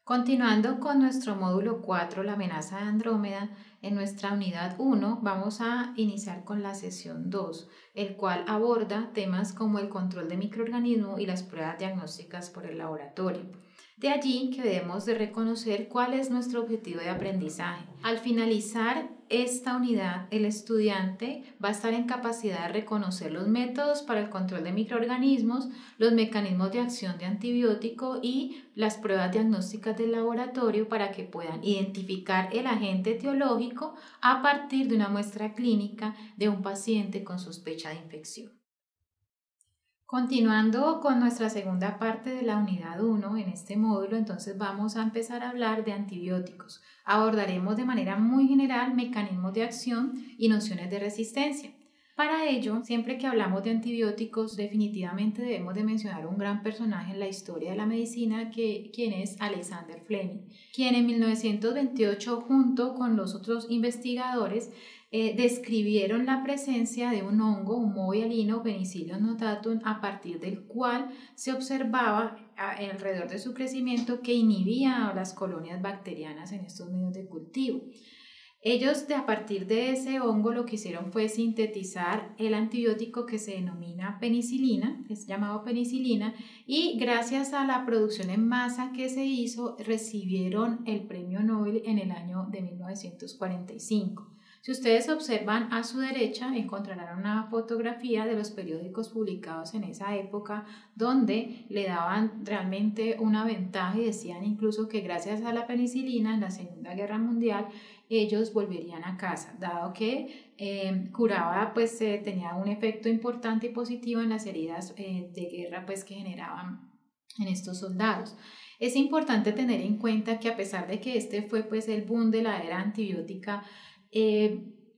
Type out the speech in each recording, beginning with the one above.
Continuando con nuestro módulo 4, la amenaza de Andrómeda, en nuestra unidad 1 vamos a iniciar con la sesión 2, el cual aborda temas como el control de microorganismos y las pruebas diagnósticas por el laboratorio. De allí que debemos de reconocer cuál es nuestro objetivo de aprendizaje. Al finalizar esta unidad, el estudiante va a estar en capacidad de reconocer los métodos para el control de microorganismos, los mecanismos de acción de antibiótico y las pruebas diagnósticas del laboratorio para que puedan identificar el agente etiológico a partir de una muestra clínica de un paciente con sospecha de infección. Continuando con nuestra segunda parte de la unidad 1 en este módulo, entonces vamos a empezar a hablar de antibióticos. Abordaremos de manera muy general mecanismos de acción y nociones de resistencia. Para ello, siempre que hablamos de antibióticos, definitivamente debemos de mencionar un gran personaje en la historia de la medicina, quien es Alexander Fleming, quien en 1928, junto con los otros investigadores, describieron la presencia de un hongo, un moho hialino, Penicillium notatum, a partir del cual se observaba alrededor de su crecimiento que inhibía a las colonias bacterianas en estos medios de cultivo. Ellos a partir de ese hongo lo que hicieron fue sintetizar el antibiótico que se denomina penicilina, es llamado penicilina, y gracias a la producción en masa que se hizo recibieron el premio Nobel en el año de 1945. Si ustedes observan a su derecha encontrarán una fotografía de los periódicos publicados en esa época donde le daban realmente una ventaja y decían incluso que gracias a la penicilina en la Segunda Guerra Mundial ellos volverían a casa, dado que curaba, pues tenía un efecto importante y positivo en las heridas de guerra pues que generaban en estos soldados. Es importante tener en cuenta que a pesar de que este fue pues el boom de la era antibiótica,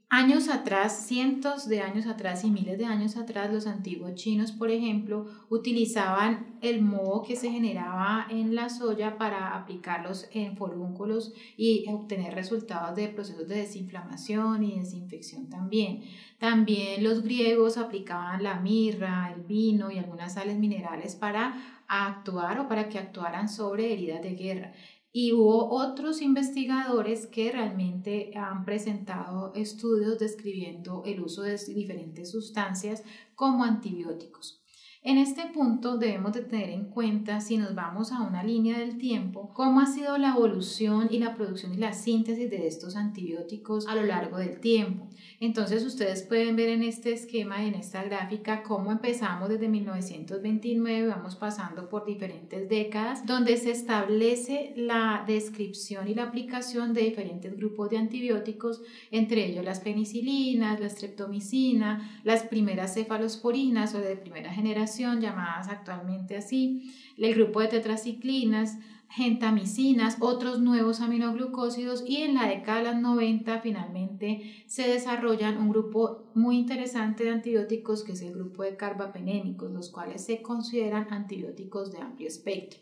años atrás, cientos de años atrás y miles de años atrás, los antiguos chinos, por ejemplo, utilizaban el moho que se generaba en la soya para aplicarlos en forúnculos y obtener resultados de procesos de desinflamación y desinfección también. También los griegos aplicaban la mirra, el vino y algunas sales minerales para actuar o para que actuaran sobre heridas de guerra. Y hubo otros investigadores que realmente han presentado estudios describiendo el uso de diferentes sustancias como antibióticos. En este punto debemos de tener en cuenta, si nos vamos a una línea del tiempo, cómo ha sido la evolución y la producción y la síntesis de estos antibióticos a lo largo del tiempo. Entonces ustedes pueden ver en este esquema y en esta gráfica cómo empezamos desde 1929, vamos pasando por diferentes décadas, donde se establece la descripción y la aplicación de diferentes grupos de antibióticos, entre ellos las penicilinas, la streptomicina, las primeras cefalosporinas o de primera generación, llamadas actualmente así, el grupo de tetraciclinas, gentamicinas, otros nuevos aminoglucósidos, y en la década de los 90 finalmente se desarrollan un grupo muy interesante de antibióticos que es el grupo de carbapenémicos, los cuales se consideran antibióticos de amplio espectro.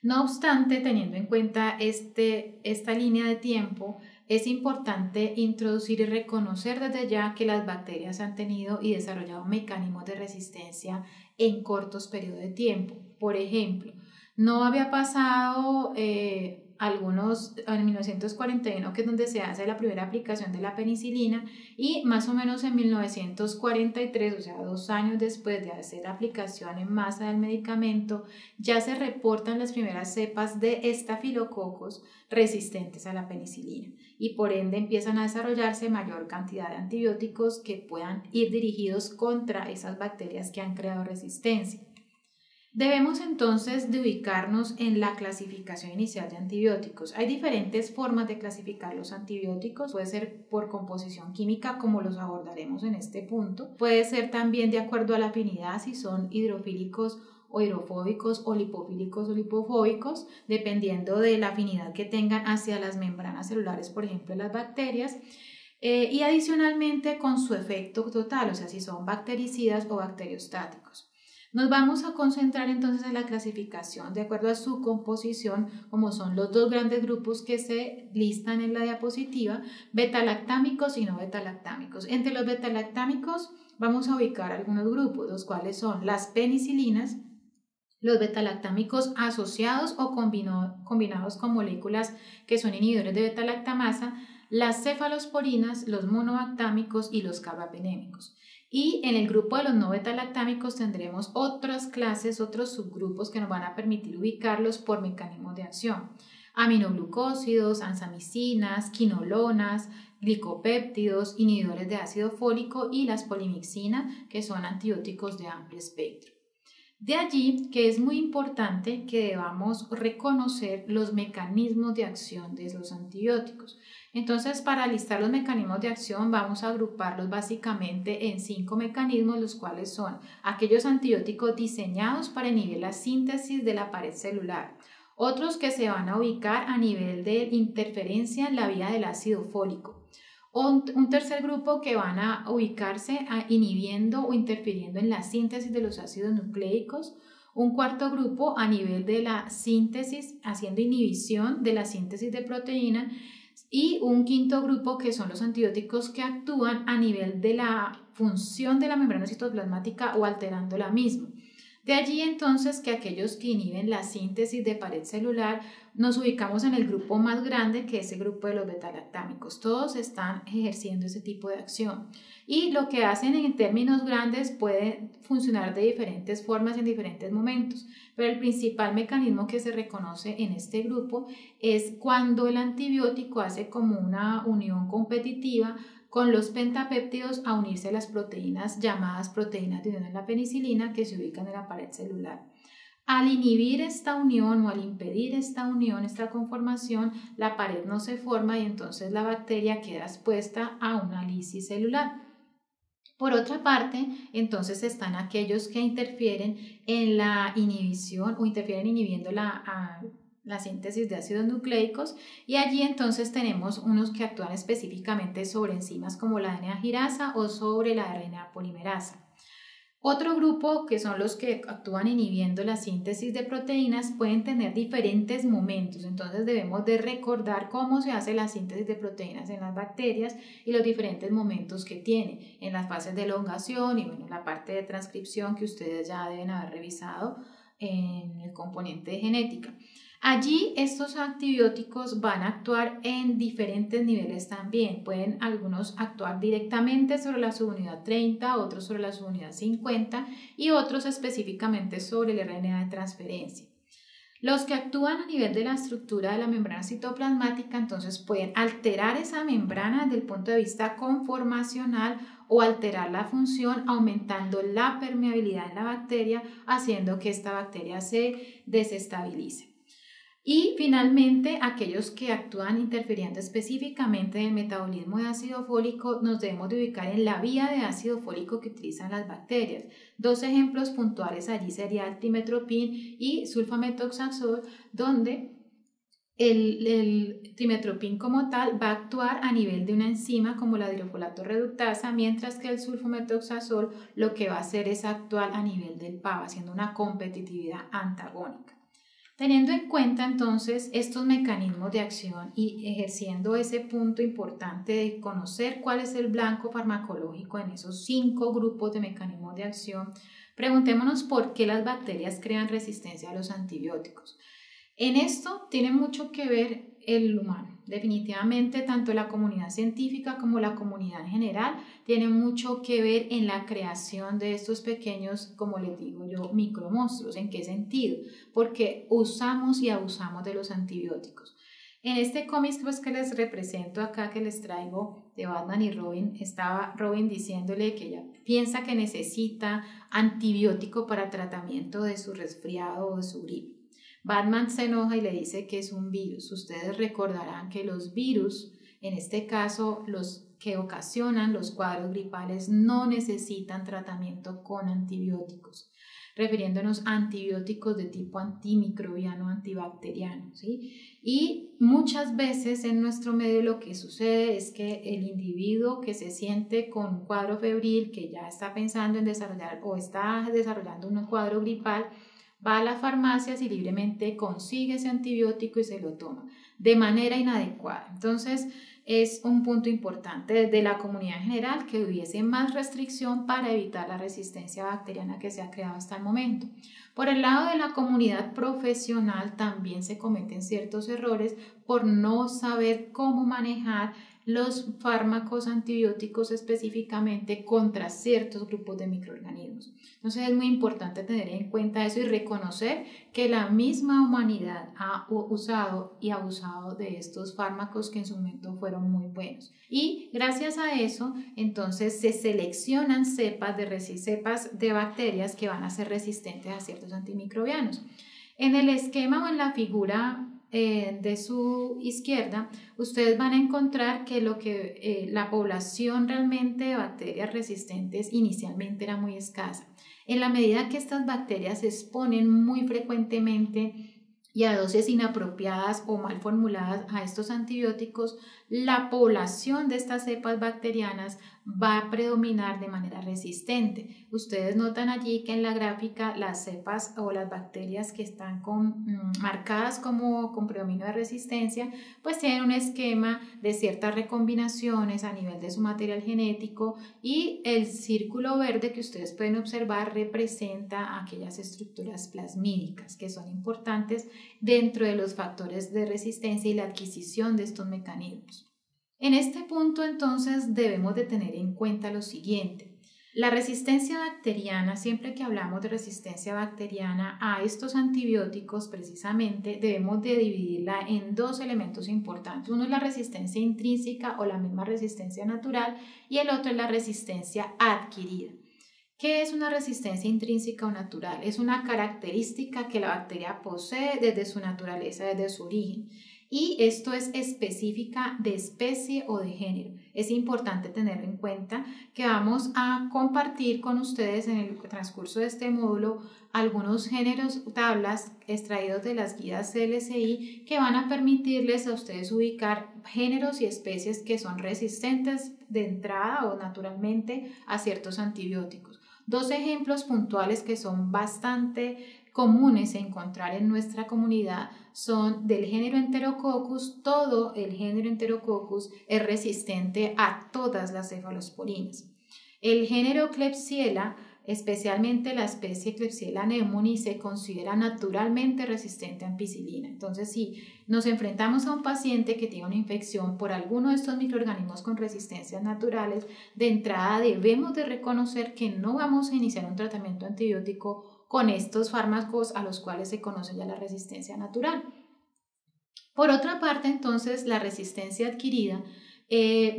No obstante, teniendo en cuenta esta línea de tiempo, es importante introducir y reconocer desde ya que las bacterias han tenido y desarrollado mecanismos de resistencia en cortos periodos de tiempo. Por ejemplo, no había pasado en 1941, que es donde se hace la primera aplicación de la penicilina, y más o menos en 1943, o sea, 2 años después de hacer aplicación en masa del medicamento, ya se reportan las primeras cepas de estafilococos resistentes a la penicilina y por ende empiezan a desarrollarse mayor cantidad de antibióticos que puedan ir dirigidos contra esas bacterias que han creado resistencia. Debemos entonces de ubicarnos en la clasificación inicial de antibióticos. Hay diferentes formas de clasificar los antibióticos. Puede ser por composición química, como los abordaremos en este punto. Puede ser también de acuerdo a la afinidad, si son hidrofílicos o hidrofóbicos o lipofílicos o lipofóbicos, dependiendo de la afinidad que tengan hacia las membranas celulares, por ejemplo, las bacterias. Y adicionalmente con su efecto total, o sea, si son bactericidas o bacteriostáticos. Nos vamos a concentrar entonces en la clasificación de acuerdo a su composición, como son los dos grandes grupos que se listan en la diapositiva, betalactámicos y no betalactámicos. Entre los betalactámicos vamos a ubicar algunos grupos, los cuales son las penicilinas, los betalactámicos asociados o combinados con moléculas que son inhibidores de betalactamasa, las cefalosporinas, los monobactámicos y los carbapenémicos. Y en el grupo de los no betalactámicos tendremos otras clases, otros subgrupos que nos van a permitir ubicarlos por mecanismos de acción. Aminoglucósidos, ansamicinas, quinolonas, glicopéptidos, inhibidores de ácido fólico y las polimixinas, que son antibióticos de amplio espectro. De allí que es muy importante que debamos reconocer los mecanismos de acción de los antibióticos. Entonces, para listar los mecanismos de acción vamos a agruparlos básicamente en 5 mecanismos, los cuales son aquellos antibióticos diseñados para inhibir la síntesis de la pared celular, otros que se van a ubicar a nivel de interferencia en la vía del ácido fólico, un tercer grupo que van a ubicarse inhibiendo o interfiriendo en la síntesis de los ácidos nucleicos, un cuarto grupo a nivel de la síntesis, haciendo inhibición de la síntesis de proteína, y un quinto grupo que son los antibióticos que actúan a nivel de la función de la membrana citoplasmática o alterando la misma. De allí entonces que aquellos que inhiben la síntesis de pared celular nos ubicamos en el grupo más grande, que es el grupo de los betalactámicos. Todos están ejerciendo ese tipo de acción y lo que hacen en términos grandes puede funcionar de diferentes formas en diferentes momentos, pero el principal mecanismo que se reconoce en este grupo es cuando el antibiótico hace como una unión competitiva con los pentapéptidos a unirse a las proteínas llamadas proteínas de unión en la penicilina que se ubican en la pared celular. Al inhibir esta unión o al impedir esta unión, esta conformación, la pared no se forma y entonces la bacteria queda expuesta a una lisis celular. Por otra parte, entonces están aquellos que interfieren en la inhibición o interfieren inhibiendo la síntesis de ácidos nucleicos, y allí entonces tenemos unos que actúan específicamente sobre enzimas como la DNA girasa o sobre la RNA polimerasa. Otro grupo, que son los que actúan inhibiendo la síntesis de proteínas, pueden tener diferentes momentos, entonces debemos de recordar cómo se hace la síntesis de proteínas en las bacterias y los diferentes momentos que tiene en las fases de elongación y bueno, la parte de transcripción que ustedes ya deben haber revisado en el componente de genética. Allí estos antibióticos van a actuar en diferentes niveles también. Pueden algunos actuar directamente sobre la subunidad 30, otros sobre la subunidad 50 y otros específicamente sobre el RNA de transferencia. Los que actúan a nivel de la estructura de la membrana citoplasmática entonces pueden alterar esa membrana desde el punto de vista conformacional o alterar la función aumentando la permeabilidad en la bacteria, haciendo que esta bacteria se desestabilice. Y finalmente, aquellos que actúan interfiriendo específicamente en el metabolismo de ácido fólico, nos debemos de ubicar en la vía de ácido fólico que utilizan las bacterias. Dos ejemplos puntuales allí serían el trimethoprim y sulfametoxazol, donde el trimethoprim como tal va a actuar a nivel de una enzima como la hidrofolato reductasa, mientras que el sulfametoxazol lo que va a hacer es actuar a nivel del PAB, haciendo una competitividad antagónica. Teniendo en cuenta entonces estos mecanismos de acción y ejerciendo ese punto importante de conocer cuál es el blanco farmacológico en esos 5 grupos de mecanismos de acción, preguntémonos por qué las bacterias crean resistencia a los antibióticos. En esto tiene mucho que ver el humano. Definitivamente tanto la comunidad científica como la comunidad en general tiene mucho que ver en la creación de estos pequeños, como les digo yo, micromonstruos. ¿En qué sentido? Porque usamos y abusamos de los antibióticos. En este cómic pues, que les represento acá, que les traigo de Batman y Robin, estaba Robin diciéndole que ella piensa que necesita antibiótico para tratamiento de su resfriado o de su gripe. Batman se enoja y le dice que es un virus. Ustedes recordarán que los virus, en este caso los que ocasionan los cuadros gripales, no necesitan tratamiento con antibióticos, refiriéndonos a antibióticos de tipo antimicrobiano, antibacteriano, ¿sí? Y muchas veces en nuestro medio lo que sucede es que el individuo que se siente con un cuadro febril, que ya está pensando en desarrollar o está desarrollando un cuadro gripal, va a las farmacias y libremente consigue ese antibiótico y se lo toma de manera inadecuada. Entonces, es un punto importante desde la comunidad en general, que hubiese más restricción para evitar la resistencia bacteriana que se ha creado hasta el momento. Por el lado de la comunidad profesional también se cometen ciertos errores por no saber cómo manejar los fármacos antibióticos específicamente contra ciertos grupos de microorganismos. Entonces es muy importante tener en cuenta eso y reconocer que la misma humanidad ha usado y abusado de estos fármacos que en su momento fueron muy buenos. Y gracias a eso, entonces se seleccionan cepas de bacterias que van a ser resistentes a ciertos antimicrobianos. En el esquema o en la figura de su izquierda, ustedes van a encontrar que la población realmente de bacterias resistentes inicialmente era muy escasa. En la medida que estas bacterias se exponen muy frecuentemente y a dosis inapropiadas o mal formuladas a estos antibióticos, la población de estas cepas bacterianas va a predominar de manera resistente. Ustedes notan allí que en la gráfica las cepas o las bacterias que están marcadas como con predominio de resistencia, pues tienen un esquema de ciertas recombinaciones a nivel de su material genético, y el círculo verde que ustedes pueden observar representa aquellas estructuras plasmídicas que son importantes dentro de los factores de resistencia y la adquisición de estos mecanismos. En este punto, entonces, debemos de tener en cuenta lo siguiente. La resistencia bacteriana, siempre que hablamos de resistencia bacteriana a estos antibióticos, precisamente debemos de dividirla en dos elementos importantes. Uno es la resistencia intrínseca o la misma resistencia natural, y el otro es la resistencia adquirida. ¿Qué es una resistencia intrínseca o natural? Es una característica que la bacteria posee desde su naturaleza, desde su origen. Y esto es específica de especie o de género. Es importante tener en cuenta que vamos a compartir con ustedes en el transcurso de este módulo algunos géneros, tablas extraídos de las guías CLSI que van a permitirles a ustedes ubicar géneros y especies que son resistentes de entrada o naturalmente a ciertos antibióticos. Dos ejemplos puntuales que son bastante comunes a encontrar en nuestra comunidad son del género Enterococcus. Todo el género Enterococcus es resistente a todas las cefalosporinas. El género Klebsiella, especialmente la especie Klebsiella pneumoniae, se considera naturalmente resistente a ampicilina. Entonces, si nos enfrentamos a un paciente que tiene una infección por alguno de estos microorganismos con resistencias naturales, de entrada debemos de reconocer que no vamos a iniciar un tratamiento antibiótico con estos fármacos a los cuales se conoce ya la resistencia natural. Por otra parte, entonces, la resistencia adquirida,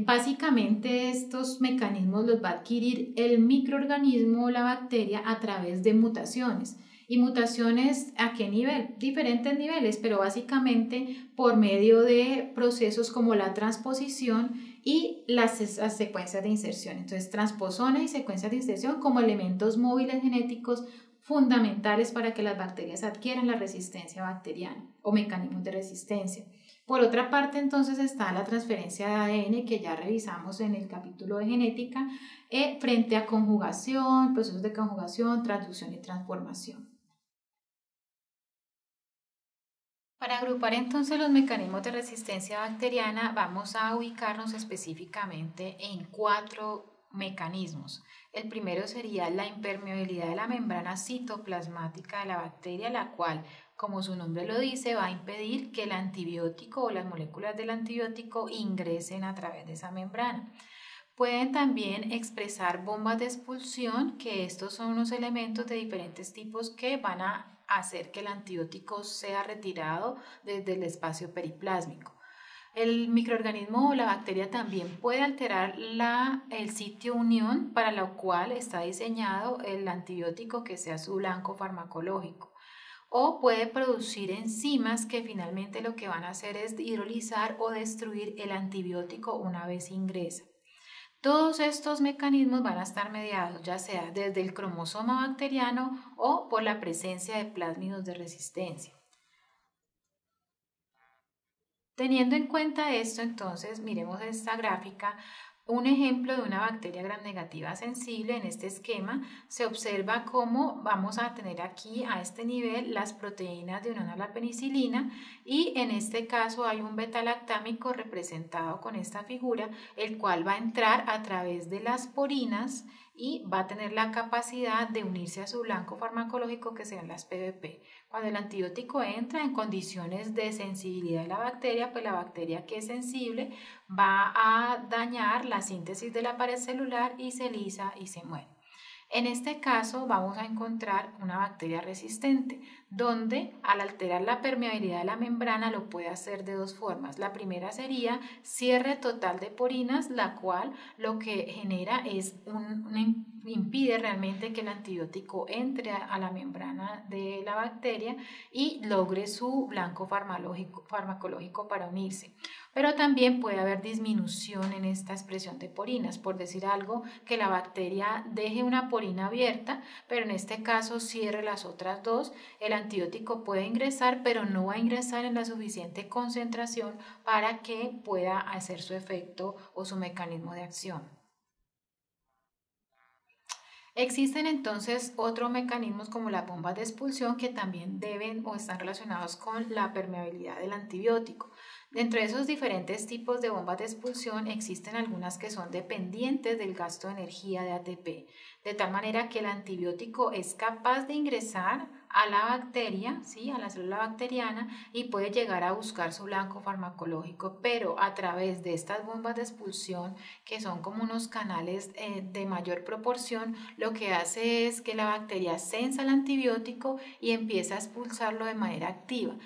básicamente estos mecanismos los va a adquirir el microorganismo o la bacteria a través de mutaciones. ¿Y mutaciones a qué nivel? Diferentes niveles, pero básicamente por medio de procesos como la transposición y las secuencias de inserción. Entonces, transposones y secuencias de inserción como elementos móviles genéticos fundamentales para que las bacterias adquieran la resistencia bacteriana o mecanismos de resistencia. Por otra parte, entonces, está la transferencia de ADN que ya revisamos en el capítulo de genética, frente a conjugación, procesos de conjugación, transducción y transformación. Para agrupar entonces los mecanismos de resistencia bacteriana, vamos a ubicarnos específicamente en 4 mecanismos. El primero sería la impermeabilidad de la membrana citoplasmática de la bacteria, la cual, como su nombre lo dice, va a impedir que el antibiótico o las moléculas del antibiótico ingresen a través de esa membrana. Pueden también expresar bombas de expulsión, que estos son unos elementos de diferentes tipos que van a hacer que el antibiótico sea retirado desde el espacio periplásmico. El microorganismo o la bacteria también puede alterar el sitio unión para lo cual está diseñado el antibiótico que sea su blanco farmacológico. O puede producir enzimas que finalmente lo que van a hacer es hidrolizar o destruir el antibiótico una vez ingresa. Todos estos mecanismos van a estar mediados ya sea desde el cromosoma bacteriano o por la presencia de plásmidos de resistencia. Teniendo en cuenta esto, entonces, miremos esta gráfica Un ejemplo de una bacteria gram negativa sensible en este esquema se observa cómo vamos a tener aquí a este nivel las proteínas de unión a la penicilina y en este caso hay un beta-lactámico representado con esta figura, el cual va a entrar a través de las porinas y va a tener la capacidad de unirse a su blanco farmacológico que sean las PBP. Cuando el antibiótico entra en condiciones de sensibilidad de la bacteria, pues la bacteria que es sensible va a dañar la síntesis de la pared celular y se lisa y se muere. En este caso vamos a encontrar una bacteria resistente, donde al alterar la permeabilidad de la membrana lo puede hacer de dos formas. La primera sería cierre total de porinas, la cual lo que genera es impide realmente que el antibiótico entre a la membrana de la bacteria y logre su blanco farmacológico para unirse. Pero también puede haber disminución en esta expresión de porinas, por decir algo, que la bacteria deje una porina abierta, pero en este caso cierre las otras dos. El antibiótico puede ingresar, pero no va a ingresar en la suficiente concentración para que pueda hacer su efecto o su mecanismo de acción. Existen entonces otros mecanismos como las bombas de expulsión que también deben o están relacionados con la permeabilidad del antibiótico. Dentro de esos diferentes tipos de bombas de expulsión existen algunas que son dependientes del gasto de energía de ATP, de tal manera que el antibiótico es capaz de ingresar a la bacteria, ¿sí? A la célula bacteriana y puede llegar a buscar su blanco farmacológico, pero a través de estas bombas de expulsión, que son como unos canales de mayor proporción, lo que hace es que la bacteria sensa el antibiótico y empieza a expulsarlo de manera activa.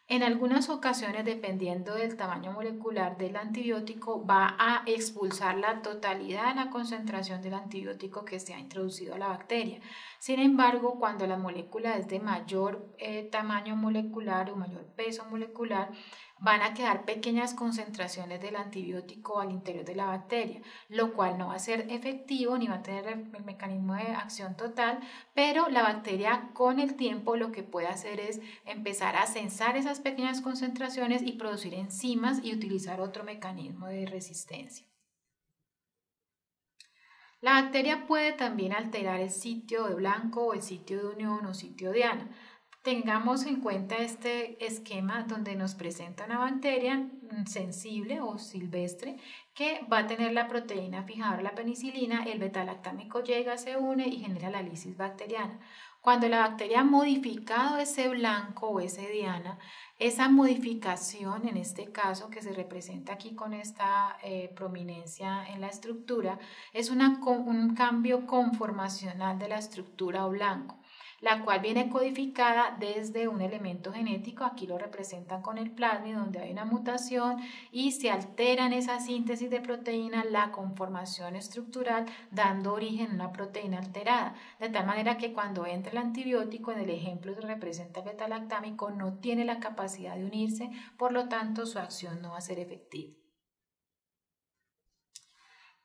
En algunas ocasiones, dependiendo del tamaño molecular del antibiótico, va a expulsar la totalidad de la concentración del antibiótico que se ha introducido a la bacteria. Sin embargo, cuando la molécula es de mayor tamaño molecular o mayor peso molecular, van a quedar pequeñas concentraciones del antibiótico al interior de la bacteria, lo cual no va a ser efectivo ni va a tener el mecanismo de acción total, pero la bacteria con el tiempo lo que puede hacer es empezar a censar esas pequeñas concentraciones y producir enzimas y utilizar otro mecanismo de resistencia. La bacteria puede también alterar el sitio de blanco o el sitio de unión o sitio de diana. Tengamos en cuenta este esquema donde nos presenta una bacteria sensible o silvestre que va a tener la proteína fijadora, la penicilina, el beta-lactámico llega, se une y genera la lisis bacteriana. Cuando la bacteria ha modificado ese blanco o ese diana, esa modificación, en este caso que se representa aquí con esta prominencia en la estructura, es un cambio conformacional de la estructura o blanco, la cual viene codificada desde un elemento genético, aquí lo representan con el plásmido, donde hay una mutación y se altera en esa síntesis de proteína la conformación estructural, dando origen a una proteína alterada, de tal manera que cuando entra el antibiótico, en el ejemplo que representa el beta-lactámico, no tiene la capacidad de unirse, por lo tanto su acción no va a ser efectiva.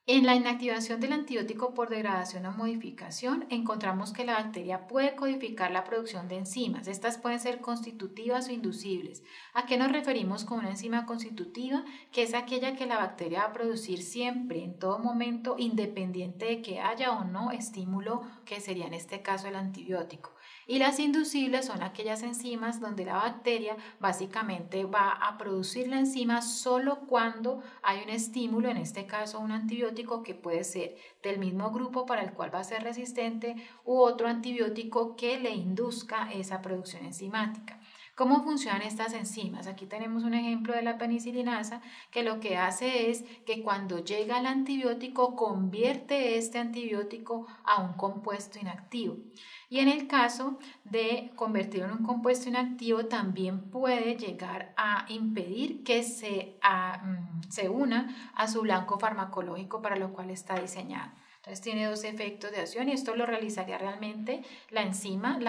En la inactivación del antibiótico por degradación o modificación, encontramos que la bacteria puede codificar la producción de enzimas. Estas pueden ser constitutivas o inducibles. ¿A qué nos referimos con una enzima constitutiva? Que es aquella que la bacteria va a producir siempre, en todo momento, independiente de que haya o no estímulo, que sería en este caso el antibiótico. Y las inducibles son aquellas enzimas donde la bacteria básicamente va a producir la enzima solo cuando hay un estímulo, en este caso un antibiótico que puede ser del mismo grupo para el cual va a ser resistente u otro antibiótico que le induzca esa producción enzimática. ¿Cómo funcionan estas enzimas? Aquí tenemos un ejemplo de la penicilinasa que lo que hace es que cuando llega el antibiótico convierte este antibiótico a un compuesto inactivo. Y en el caso de convertirlo en un compuesto inactivo también puede llegar a impedir que se una a su blanco farmacológico para lo cual está diseñado. Entonces tiene dos efectos de acción y esto lo realizaría realmente la enzima,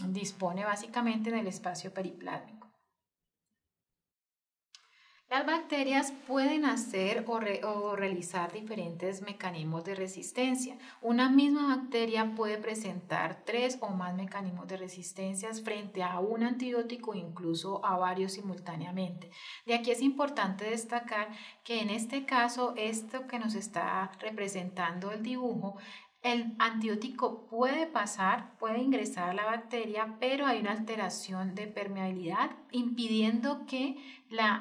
dispone básicamente en el espacio periplásmico. Las bacterias pueden hacer o realizar diferentes mecanismos de resistencia. Una misma bacteria puede presentar 3 o más mecanismos de resistencia frente a un antibiótico, incluso a varios simultáneamente. De aquí es importante destacar que en este caso, esto que nos está representando el dibujo, el antibiótico puede ingresar a la bacteria, pero hay una alteración de permeabilidad impidiendo que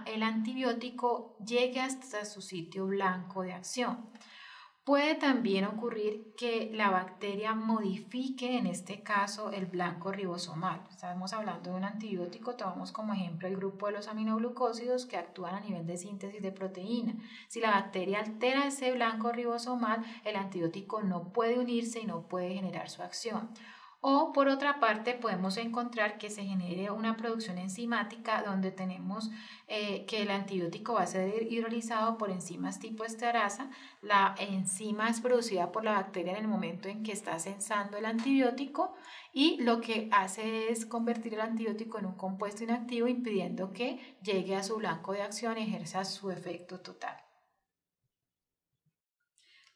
el antibiótico llegue hasta su sitio blanco de acción. Puede también ocurrir que la bacteria modifique, en este caso, el blanco ribosomal. Estamos hablando de un antibiótico, tomamos como ejemplo el grupo de los aminoglucósidos que actúan a nivel de síntesis de proteína. Si la bacteria altera ese blanco ribosomal, el antibiótico no puede unirse y no puede generar su acción. O por otra parte podemos encontrar que se genere una producción enzimática donde tenemos que el antibiótico va a ser hidrolizado por enzimas tipo esterasa. La enzima es producida por la bacteria en el momento en que está sensando el antibiótico y lo que hace es convertir el antibiótico en un compuesto inactivo impidiendo que llegue a su blanco de acción y ejerza su efecto total.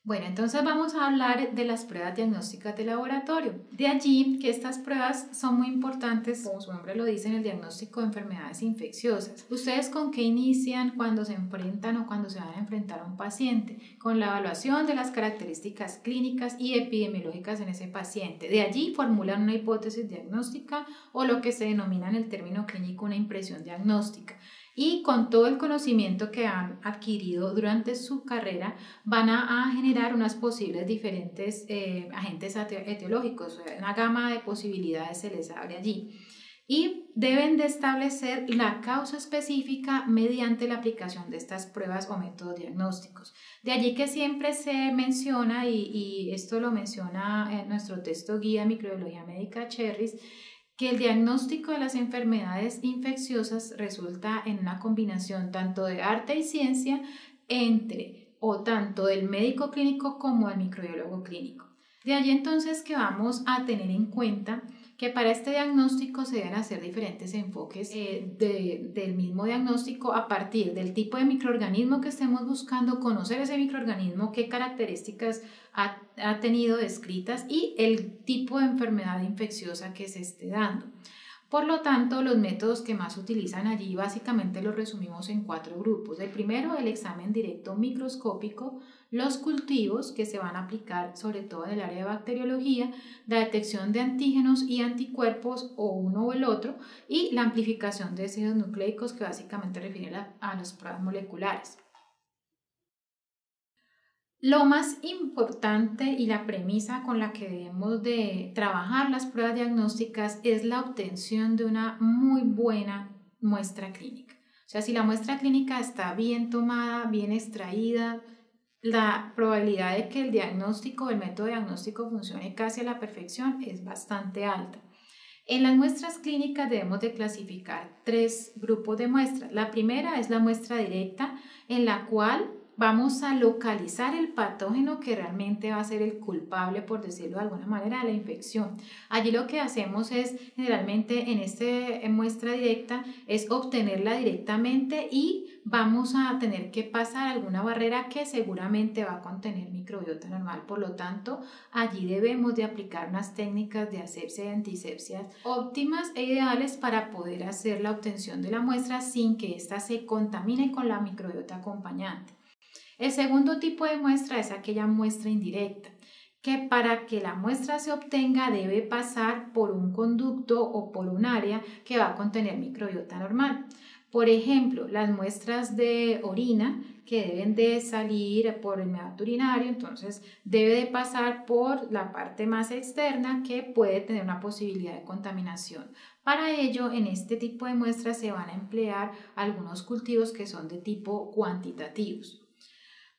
Bueno, entonces vamos a hablar de las pruebas diagnósticas de laboratorio. De allí que estas pruebas son muy importantes, como su nombre lo dice, en el diagnóstico de enfermedades infecciosas. ¿Ustedes con qué inician cuando se enfrentan o cuando se van a enfrentar a un paciente? Con la evaluación de las características clínicas y epidemiológicas en ese paciente. De allí formulan una hipótesis diagnóstica o lo que se denomina en el término clínico una impresión diagnóstica. Y con todo el conocimiento que han adquirido durante su carrera van a generar unas posibles diferentes agentes etiológicos, una gama de posibilidades se les abre allí. Y deben de establecer la causa específica mediante la aplicación de estas pruebas o métodos diagnósticos. De allí que siempre se menciona, y esto lo menciona en nuestro texto guía Microbiología Médica Cherris, que el diagnóstico de las enfermedades infecciosas resulta en una combinación tanto de arte y ciencia entre o tanto del médico clínico como del microbiólogo clínico. De allí entonces que vamos a tener en cuenta que para este diagnóstico se deben hacer diferentes enfoques del mismo diagnóstico a partir del tipo de microorganismo que estemos buscando, conocer ese microorganismo, qué características ha tenido descritas y el tipo de enfermedad infecciosa que se esté dando. Por lo tanto, los métodos que más se utilizan allí básicamente los resumimos en 4 grupos. El primero, el examen directo microscópico, los cultivos que se van a aplicar sobre todo en el área de bacteriología, la detección de antígenos y anticuerpos o uno o el otro y la amplificación de ácidos nucleicos que básicamente refiere a las pruebas moleculares. Lo más importante y la premisa con la que debemos de trabajar las pruebas diagnósticas es la obtención de una muy buena muestra clínica. O sea, si la muestra clínica está bien tomada, bien extraída, la probabilidad de que el diagnóstico, el método diagnóstico funcione casi a la perfección es bastante alta. En las muestras clínicas debemos de clasificar 3 grupos de muestras. La primera es la muestra directa, en la cual vamos a localizar el patógeno que realmente va a ser el culpable, por decirlo de alguna manera, de la infección. Allí lo que hacemos es, generalmente en esta muestra directa, es obtenerla directamente y vamos a tener que pasar alguna barrera que seguramente va a contener microbiota normal. Por lo tanto, allí debemos de aplicar unas técnicas de asepsia y antisepsia óptimas e ideales para poder hacer la obtención de la muestra sin que ésta se contamine con la microbiota acompañante. El segundo tipo de muestra es aquella muestra indirecta, que para que la muestra se obtenga debe pasar por un conducto o por un área que va a contener microbiota normal. Por ejemplo, las muestras de orina que deben de salir por el meato urinario, entonces debe de pasar por la parte más externa que puede tener una posibilidad de contaminación. Para ello, en este tipo de muestras se van a emplear algunos cultivos que son de tipo cuantitativos.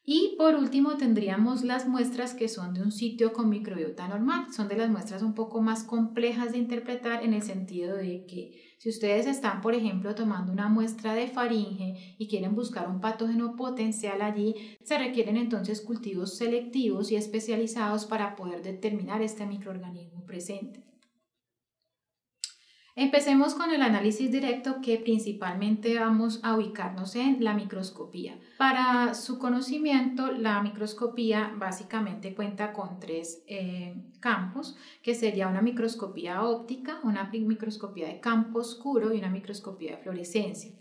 Y por último tendríamos las muestras que son de un sitio con microbiota normal. Son de las muestras un poco más complejas de interpretar en el sentido de que si ustedes están, por ejemplo, tomando una muestra de faringe y quieren buscar un patógeno potencial allí, se requieren entonces cultivos selectivos y especializados para poder determinar este microorganismo presente. Empecemos con el análisis directo, que principalmente vamos a ubicarnos en la microscopía. Para su conocimiento, la microscopía básicamente cuenta con tres campos, que sería una microscopía óptica, una microscopía de campo oscuro y una microscopía de fluorescencia.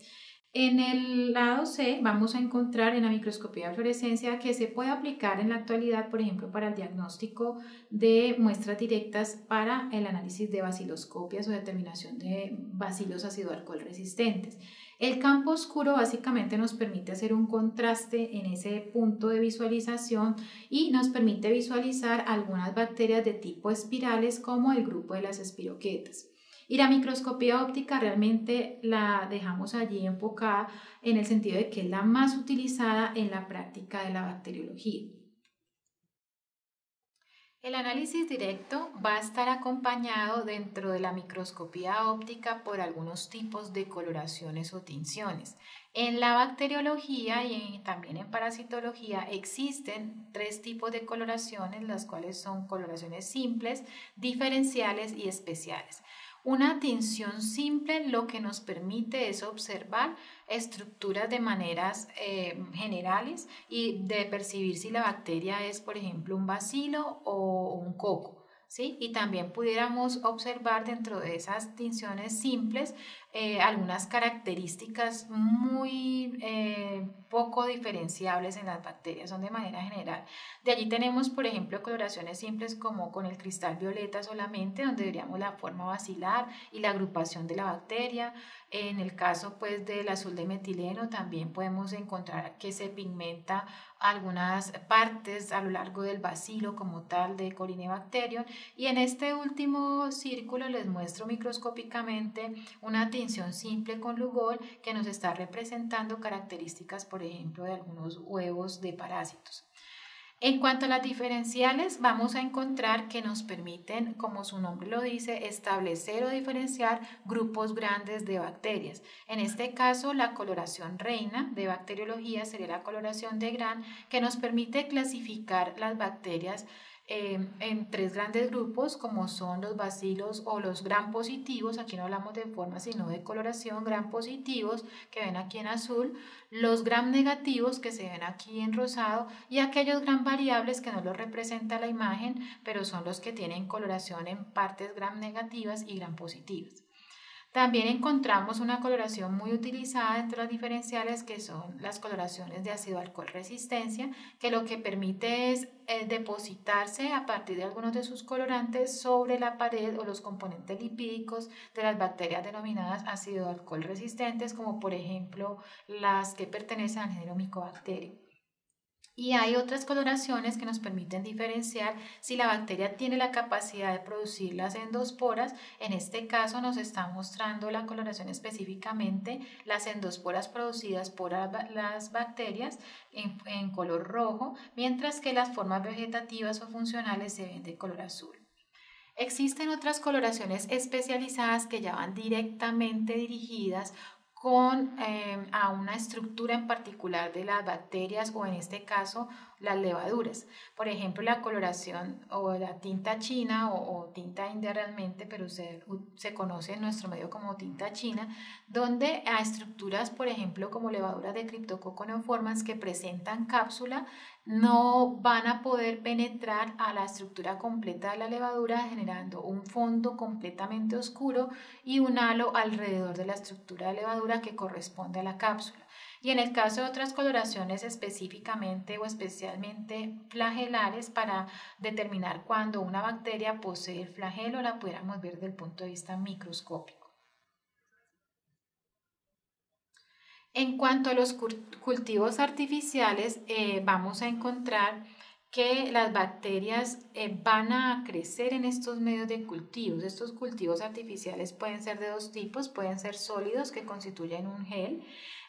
En el lado C vamos a encontrar en la microscopía de fluorescencia, que se puede aplicar en la actualidad, por ejemplo, para el diagnóstico de muestras directas para el análisis de baciloscopias o determinación de bacilos ácido alcohol resistentes. El campo oscuro básicamente nos permite hacer un contraste en ese punto de visualización y nos permite visualizar algunas bacterias de tipo espirales, como el grupo de las espiroquetas. Y la microscopía óptica realmente la dejamos allí enfocada en el sentido de que es la más utilizada en la práctica de la bacteriología. El análisis directo va a estar acompañado dentro de la microscopía óptica por algunos tipos de coloraciones o tinciones. En la bacteriología y también en parasitología existen tres tipos de coloraciones, las cuales son coloraciones simples, diferenciales y especiales. Una tinción simple lo que nos permite es observar estructuras de maneras generales y de percibir si la bacteria es, por ejemplo, un bacilo o un coco. ¿Sí? Y también pudiéramos observar dentro de esas tinciones simples algunas características muy poco diferenciables en las bacterias, son de manera general. De allí tenemos, por ejemplo, coloraciones simples como con el cristal violeta solamente, donde veríamos la forma bacilar y la agrupación de la bacteria. En el caso pues del azul de metileno también podemos encontrar que se pigmenta algunas partes a lo largo del bacilo como tal de Corynebacterium, y en este último círculo les muestro microscópicamente una tinción simple con Lugol que nos está representando características, por ejemplo, de algunos huevos de parásitos. En cuanto a las diferenciales, vamos a encontrar que nos permiten, como su nombre lo dice, establecer o diferenciar grupos grandes de bacterias. En este caso, la coloración reina de bacteriología sería la coloración de Gram, que nos permite clasificar las bacterias en tres grandes grupos, como son los bacilos o los gram positivos. Aquí no hablamos de forma sino de coloración. Gram positivos, que ven aquí en azul, los gram negativos, que se ven aquí en rosado, y aquellos gram variables que no los representa la imagen, pero son los que tienen coloración en partes gram negativas y gram positivas. También encontramos una coloración muy utilizada entre las diferenciales, que son las coloraciones de ácido alcohol resistencia, que lo que permite es depositarse a partir de algunos de sus colorantes sobre la pared o los componentes lipídicos de las bacterias denominadas ácido alcohol resistentes, como por ejemplo las que pertenecen al género Mycobacterium. Y hay otras coloraciones que nos permiten diferenciar si la bacteria tiene la capacidad de producir las endosporas. En este caso nos está mostrando la coloración específicamente las endosporas producidas por las bacterias en color rojo, mientras que las formas vegetativas o funcionales se ven de color azul. Existen otras coloraciones especializadas que ya van directamente dirigidas a una estructura en particular de las bacterias, o en este caso las levaduras. Por ejemplo, la coloración o la tinta china o tinta india realmente, pero se conoce en nuestro medio como tinta china, donde a estructuras, por ejemplo, como levaduras de Cryptococcus neoformans que presentan cápsula, no van a poder penetrar a la estructura completa de la levadura, generando un fondo completamente oscuro y un halo alrededor de la estructura de levadura que corresponde a la cápsula. Y en el caso de otras coloraciones específicamente o especialmente flagelares, para determinar cuándo una bacteria posee el flagelo, la pudiéramos ver desde el punto de vista microscópico. En cuanto a los cultivos artificiales, vamos a encontrar que las bacterias van a crecer en estos medios de cultivos. Estos cultivos artificiales pueden ser de dos tipos: pueden ser sólidos, que constituyen un gel,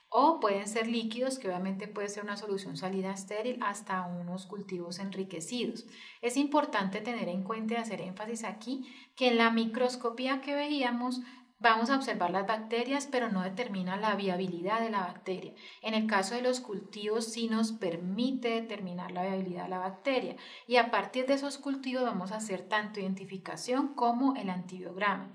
o pueden ser líquidos, que obviamente puede ser una solución salina estéril, hasta unos cultivos enriquecidos. Es importante tener en cuenta y hacer énfasis aquí que en la microscopía que veíamos vamos a observar las bacterias, pero no determina la viabilidad de la bacteria. En el caso de los cultivos sí nos permite determinar la viabilidad de la bacteria, y a partir de esos cultivos vamos a hacer tanto identificación como el antibiograma.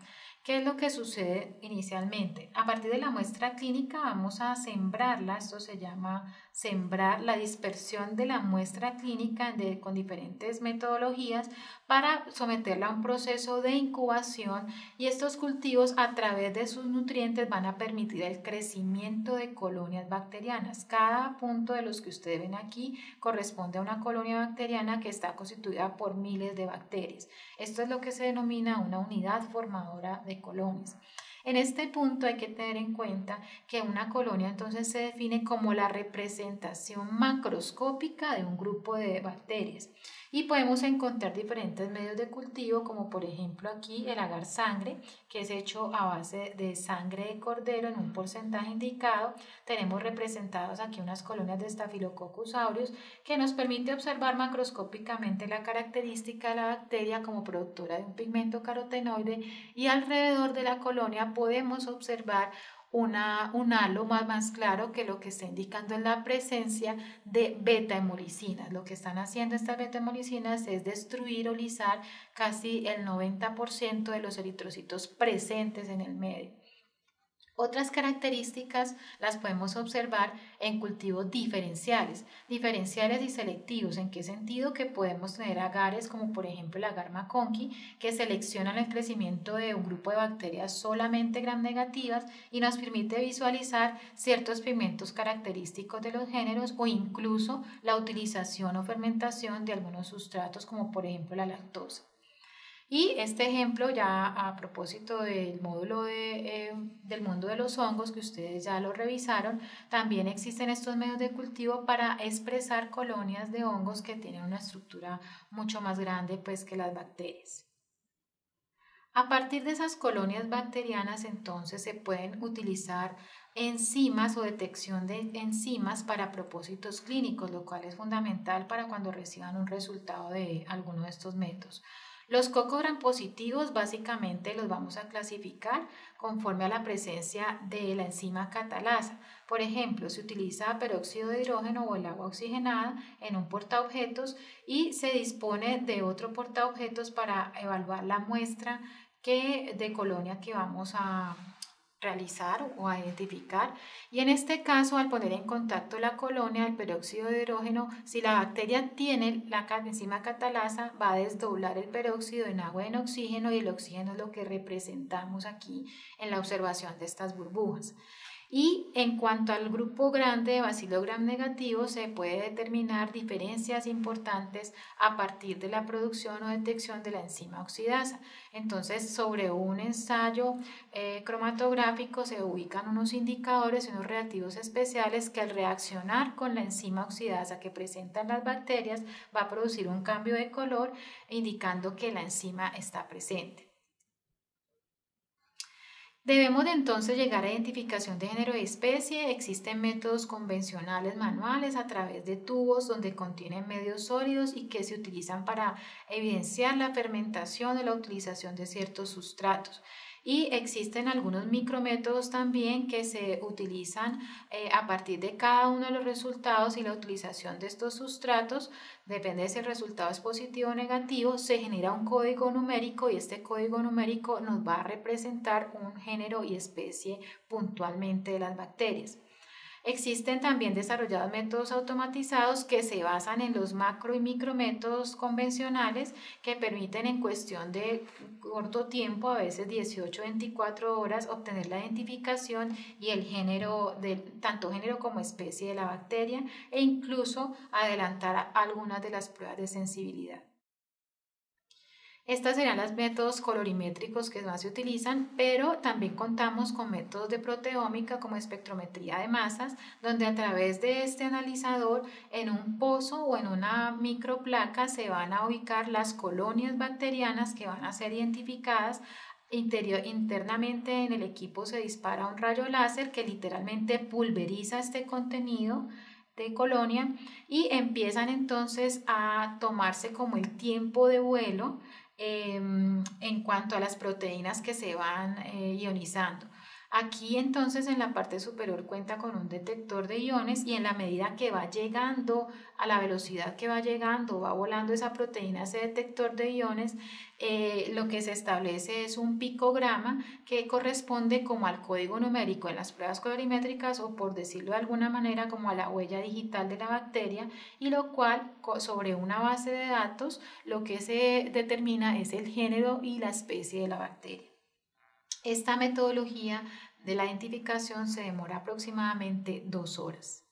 ¿Qué es lo que sucede inicialmente? A partir de la muestra clínica vamos a sembrarla, esto se llama sembrar la dispersión de la muestra clínica con diferentes metodologías para someterla a un proceso de incubación y estos cultivos a través de sus nutrientes van a permitir el crecimiento de colonias bacterianas. Cada punto de los que ustedes ven aquí corresponde a una colonia bacteriana que está constituida por miles de bacterias. Esto es lo que se denomina una unidad formadora de colonias. En este punto hay que tener en cuenta que una colonia entonces se define como la representación macroscópica de un grupo de bacterias y podemos encontrar diferentes medios de cultivo como por ejemplo aquí el agar sangre, que es hecho a base de sangre de cordero en un porcentaje indicado. Tenemos representados aquí unas colonias de Staphylococcus aureus que nos permite observar macroscópicamente la característica de la bacteria como productora de un pigmento carotenoide y alrededor de la colonia podemos observar un halo más claro que lo que está indicando es la presencia de beta-hemolicinas. Lo que están haciendo estas beta-hemolicinas es destruir o lisar casi el 90% de los eritrocitos presentes en el medio. Otras características las podemos observar en cultivos diferenciales y selectivos. ¿En qué sentido? Que podemos tener agares como por ejemplo el agar McConkey que seleccionan el crecimiento de un grupo de bacterias solamente gram negativas y nos permite visualizar ciertos pigmentos característicos de los géneros o incluso la utilización o fermentación de algunos sustratos como por ejemplo la lactosa. Y este ejemplo ya a propósito del módulo del mundo de los hongos que ustedes ya lo revisaron, también existen estos medios de cultivo para expresar colonias de hongos que tienen una estructura mucho más grande pues que las bacterias. A partir de esas colonias bacterianas entonces se pueden utilizar enzimas o detección de enzimas para propósitos clínicos, lo cual es fundamental para cuando reciban un resultado de alguno de estos métodos. Los cocos gram positivos básicamente los vamos a clasificar conforme a la presencia de la enzima catalasa. Por ejemplo, se utiliza peróxido de hidrógeno o el agua oxigenada en un portaobjetos y se dispone de otro portaobjetos para evaluar la muestra de colonia que vamos a realizar o a identificar y en este caso al poner en contacto la colonia del peróxido de hidrógeno, si la bacteria tiene la enzima catalasa va a desdoblar el peróxido en agua y en oxígeno y el oxígeno es lo que representamos aquí en la observación de estas burbujas. Y en cuanto al grupo grande de bacilo gram negativo se puede determinar diferencias importantes a partir de la producción o detección de la enzima oxidasa. Entonces sobre un ensayo cromatográfico se ubican unos indicadores y unos reactivos especiales que al reaccionar con la enzima oxidasa que presentan las bacterias va a producir un cambio de color indicando que la enzima está presente. Debemos de entonces llegar a identificación de género y especie. Existen métodos convencionales manuales a través de tubos donde contienen medios sólidos y que se utilizan para evidenciar la fermentación o la utilización de ciertos sustratos. Y existen algunos micrométodos también que se utilizan a partir de cada uno de los resultados y la utilización de estos sustratos, depende de si el resultado es positivo o negativo, se genera un código numérico y este código numérico nos va a representar un género y especie puntualmente de las bacterias. Existen también desarrollados métodos automatizados que se basan en los macro y micrométodos convencionales que permiten en cuestión de corto tiempo, a veces 18 o 24 horas, obtener la identificación y el género, tanto género como especie de la bacteria e incluso adelantar algunas de las pruebas de sensibilidad. Estas serán los métodos colorimétricos que más se utilizan, pero también contamos con métodos de proteómica como espectrometría de masas, donde a través de este analizador en un pozo o en una microplaca se van a ubicar las colonias bacterianas que van a ser identificadas. Internamente en el equipo se dispara un rayo láser que literalmente pulveriza este contenido de colonia y empiezan entonces a tomarse como el tiempo de vuelo en cuanto a las proteínas que se van ionizando. Aquí entonces en la parte superior cuenta con un detector de iones y en la medida que va llegando, a la velocidad que va llegando, va volando esa proteína, ese detector de iones, lo que se establece es un picograma que corresponde como al código numérico en las pruebas colorimétricas o, por decirlo de alguna manera, como a la huella digital de la bacteria, y lo cual sobre una base de datos lo que se determina es el género y la especie de la bacteria. Esta metodología de la identificación se demora aproximadamente 2 horas.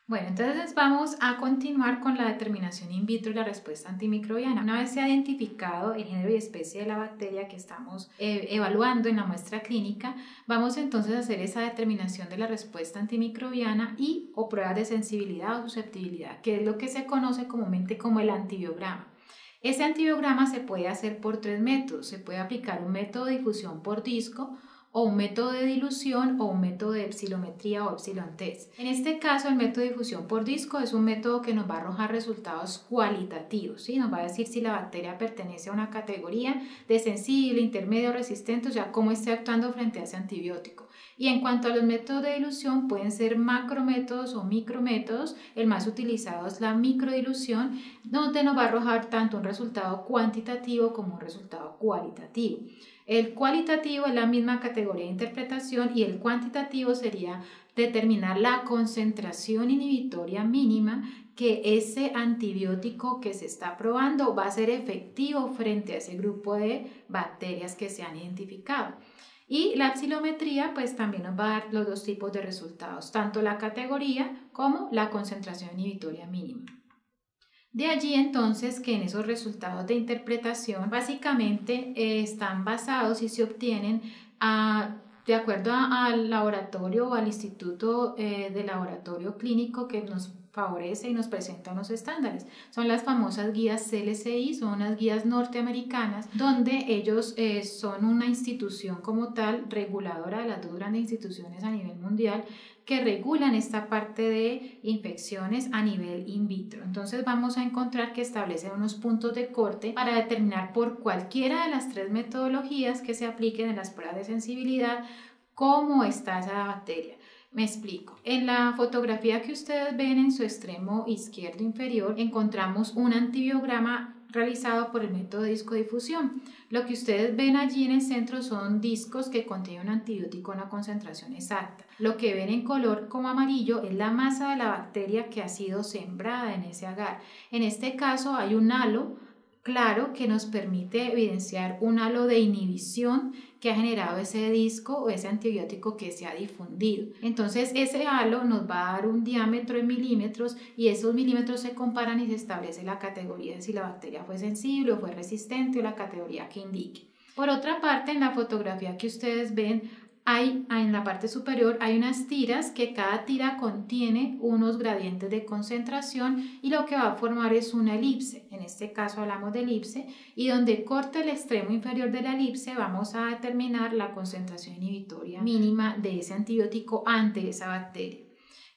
Bueno, entonces vamos a continuar con la determinación in vitro y la respuesta antimicrobiana. Una vez se ha identificado el género y especie de la bacteria que estamos evaluando en la muestra clínica, vamos entonces a hacer esa determinación de la respuesta antimicrobiana y o pruebas de sensibilidad o susceptibilidad, que es lo que se conoce comúnmente como el antibiograma. Este antibiograma se puede hacer por 3 métodos. Se puede aplicar un método de difusión por disco o un método de dilución o un método de epsilometría o epsilon test. En este caso, el método de difusión por disco es un método que nos va a arrojar resultados cualitativos, ¿sí? Nos va a decir si la bacteria pertenece a una categoría de sensible, intermedio o resistente, o sea, cómo esté actuando frente a ese antibiótico. Y en cuanto a los métodos de dilución, pueden ser macrométodos o micrométodos. El más utilizado es la microdilución, donde nos va a arrojar tanto un resultado cuantitativo como un resultado cualitativo. El cualitativo es la misma categoría de interpretación y el cuantitativo sería determinar la concentración inhibitoria mínima que ese antibiótico que se está probando va a ser efectivo frente a ese grupo de bacterias que se han identificado. Y la epsilometría pues también nos va a dar los dos tipos de resultados, tanto la categoría como la concentración inhibitoria mínima. De allí entonces que en esos resultados de interpretación básicamente están basados y se obtienen de acuerdo al laboratorio o al instituto de laboratorio clínico que nos favorece y nos presenta unos estándares. Son las famosas guías CLCI, son unas guías norteamericanas donde ellos son una institución como tal reguladora de las dos grandes instituciones a nivel mundial que regulan esta parte de infecciones a nivel in vitro. Entonces vamos a encontrar que establecen unos puntos de corte para determinar por cualquiera de las 3 metodologías que se apliquen en las pruebas de sensibilidad cómo está esa bacteria. Me explico. En la fotografía que ustedes ven en su extremo izquierdo inferior encontramos un antibiograma realizado por el método de discodifusión. Lo que ustedes ven allí en el centro son discos que contienen un antibiótico en una concentración exacta. Lo que ven en color como amarillo es la masa de la bacteria que ha sido sembrada en ese agar. En este caso hay un halo claro que nos permite evidenciar un halo de inhibición que ha generado ese disco o ese antibiótico que se ha difundido. Entonces ese halo nos va a dar un diámetro en milímetros y esos milímetros se comparan y se establece la categoría de si la bacteria fue sensible o fue resistente o la categoría que indique. Por otra parte, en la fotografía que ustedes ven, en la parte superior hay unas tiras que cada tira contiene unos gradientes de concentración y lo que va a formar es una elipse. En este caso hablamos de elipse y donde corta el extremo inferior de la elipse vamos a determinar la concentración inhibitoria mínima de ese antibiótico ante esa bacteria.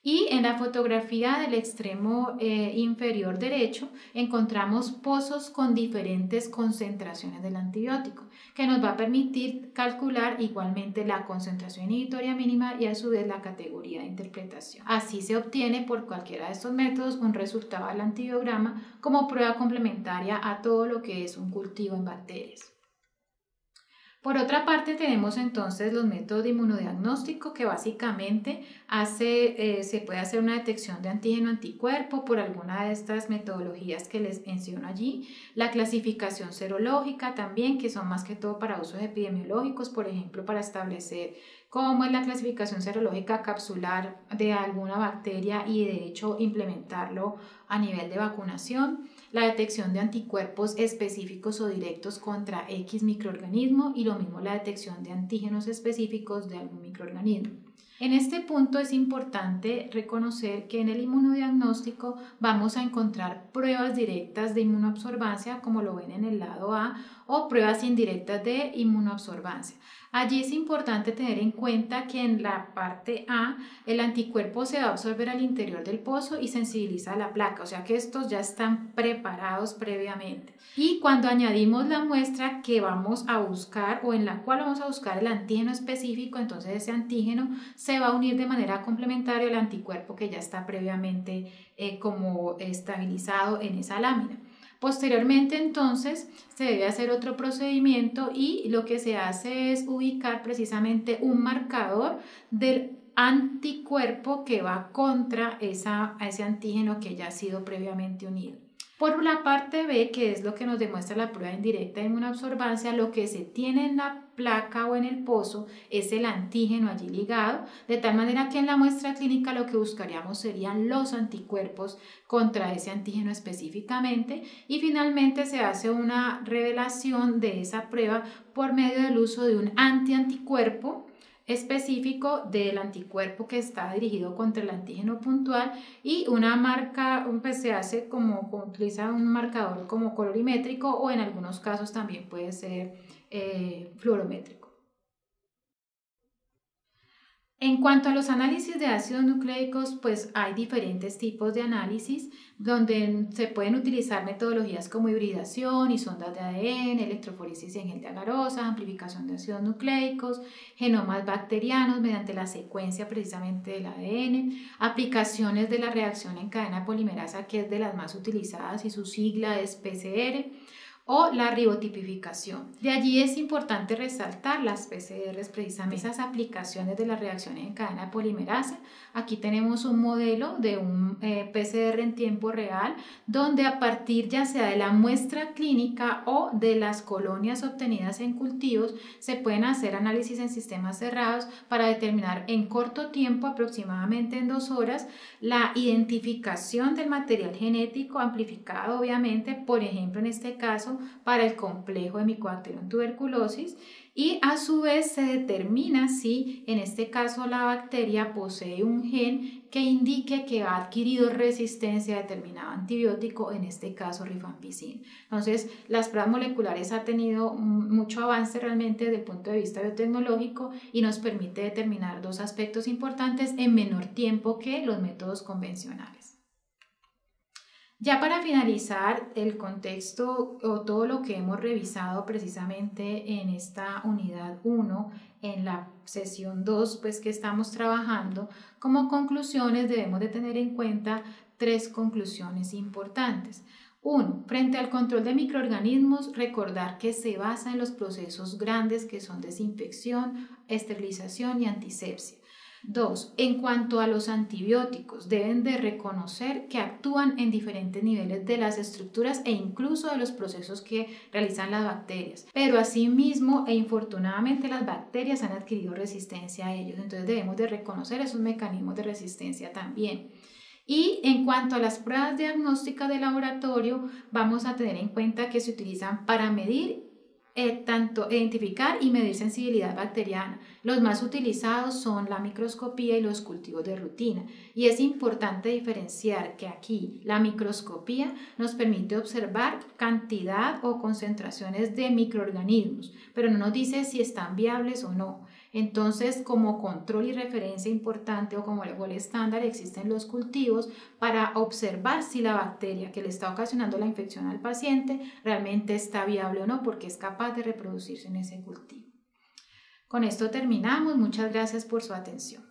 Y en la fotografía del extremo inferior derecho encontramos pozos con diferentes concentraciones del antibiótico que nos va a permitir calcular igualmente la concentración inhibitoria mínima y a su vez la categoría de interpretación. Así se obtiene por cualquiera de estos métodos un resultado del antibiograma como prueba complementaria a todo lo que es un cultivo en bacterias. Por otra parte tenemos entonces los métodos de inmunodiagnóstico que básicamente se puede hacer una detección de antígeno-anticuerpo por alguna de estas metodologías que les menciono allí, la clasificación serológica también, que son más que todo para usos epidemiológicos, por ejemplo para establecer cómo es la clasificación serológica capsular de alguna bacteria y de hecho implementarlo a nivel de vacunación, la detección de anticuerpos específicos o directos contra X microorganismo y lo mismo la detección de antígenos específicos de algún microorganismo. En este punto es importante reconocer que en el inmunodiagnóstico vamos a encontrar pruebas directas de inmunoabsorbancia, como lo ven en el lado A, o pruebas indirectas de inmunoabsorbancia. Allí es importante tener en cuenta que en la parte A el anticuerpo se va a absorber al interior del pozo y sensibiliza a la placa, o sea que estos ya están preparados previamente. Y cuando añadimos la muestra que vamos a buscar o en la cual vamos a buscar el antígeno específico, entonces ese antígeno se va a unir de manera complementaria al anticuerpo que ya está previamente como estabilizado en esa lámina. Posteriormente, entonces, se debe hacer otro procedimiento y lo que se hace es ubicar precisamente un marcador del anticuerpo que va contra ese antígeno que ya ha sido previamente unido. Por la parte B, que es lo que nos demuestra la prueba indirecta de inmunoabsorbancia, lo que se tiene en la placa o en el pozo es el antígeno allí ligado, de tal manera que en la muestra clínica lo que buscaríamos serían los anticuerpos contra ese antígeno específicamente, y finalmente se hace una revelación de esa prueba por medio del uso de un antianticuerpo específico del anticuerpo que está dirigido contra el antígeno puntual, y una marca, pues se hace utiliza un marcador como colorimétrico o en algunos casos también puede ser fluorométrico. En cuanto a los análisis de ácidos nucleicos, pues hay diferentes tipos de análisis donde se pueden utilizar metodologías como hibridación y sondas de ADN, electroforesis en gel de agarosa, amplificación de ácidos nucleicos, genomas bacterianos mediante la secuencia precisamente del ADN, aplicaciones de la reacción en cadena polimerasa, que es de las más utilizadas y su sigla es PCR, o la ribotipificación. De allí es importante resaltar las PCRs, precisamente esas aplicaciones de las reacciones en cadena polimerasa. Aquí tenemos un modelo de un PCR en tiempo real, donde a partir ya sea de la muestra clínica o de las colonias obtenidas en cultivos, se pueden hacer análisis en sistemas cerrados para determinar en corto tiempo, aproximadamente en 2 horas, la identificación del material genético amplificado, obviamente, por ejemplo, en este caso, para el complejo de Mycobacterium tuberculosis, y a su vez se determina si en este caso la bacteria posee un gen que indique que ha adquirido resistencia a determinado antibiótico, en este caso rifampicina. Entonces, las pruebas moleculares han tenido mucho avance realmente desde el punto de vista biotecnológico y nos permite determinar 2 aspectos importantes en menor tiempo que los métodos convencionales. Ya para finalizar el contexto o todo lo que hemos revisado precisamente en esta unidad 1, en la sesión 2 pues que estamos trabajando, como conclusiones debemos de tener en cuenta 3 conclusiones importantes. 1. Frente al control de microorganismos, recordar que se basa en los procesos grandes que son desinfección, esterilización y antisepsia. 2. En cuanto a los antibióticos, deben de reconocer que actúan en diferentes niveles de las estructuras e incluso de los procesos que realizan las bacterias, pero asimismo e infortunadamente las bacterias han adquirido resistencia a ellos, entonces debemos de reconocer esos mecanismos de resistencia también. Y en cuanto a las pruebas diagnósticas de laboratorio, vamos a tener en cuenta que se utilizan para medir tanto identificar y medir sensibilidad bacteriana. Los más utilizados son la microscopía y los cultivos de rutina, y es importante diferenciar que aquí la microscopía nos permite observar cantidad o concentraciones de microorganismos, pero no nos dice si están viables o no. Entonces, como control y referencia importante o como el gol estándar, existen los cultivos para observar si la bacteria que le está ocasionando la infección al paciente realmente está viable o no, porque es capaz de reproducirse en ese cultivo. Con esto terminamos. Muchas gracias por su atención.